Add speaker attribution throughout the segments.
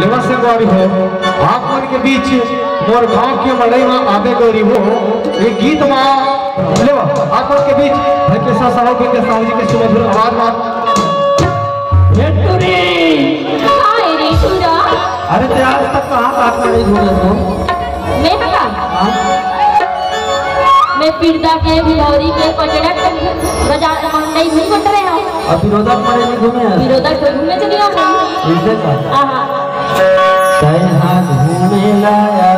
Speaker 1: लेवा से गौरी हो आप मन के बीच मोर गांव के मड़ई में आबे गौरी हो ये गीत मां लेवा आप मन के बीच भाई के साथ साहब के साहब जी के सुमधुर आवाज में हेटुरी
Speaker 2: हाय रे टुरा।
Speaker 1: अरे ते आज तक कहां बात कर रही हो?
Speaker 2: मैं कहां मैं पिरदा के भिलौरी के पटड़ा बाजार मंडई नहीं बट रहे हो।
Speaker 1: अब विरोधा मारे नहीं घूमे हैं
Speaker 2: विरोधा को घूमे चली आओ
Speaker 1: इसे का
Speaker 2: हां
Speaker 1: तय हाथ घूमे लाया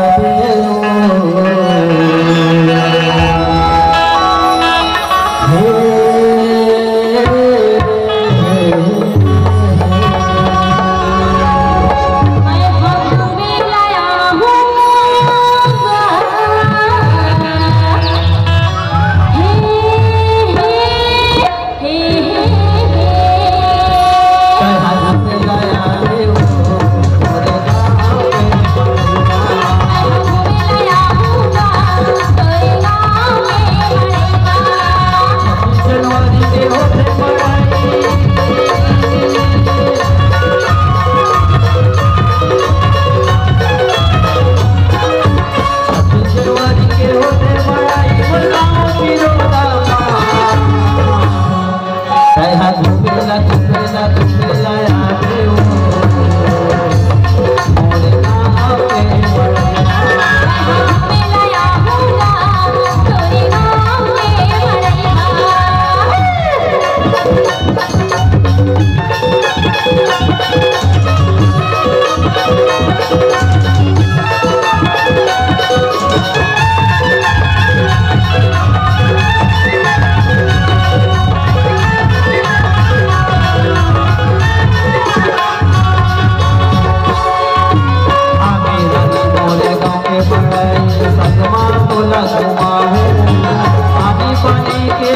Speaker 3: आने के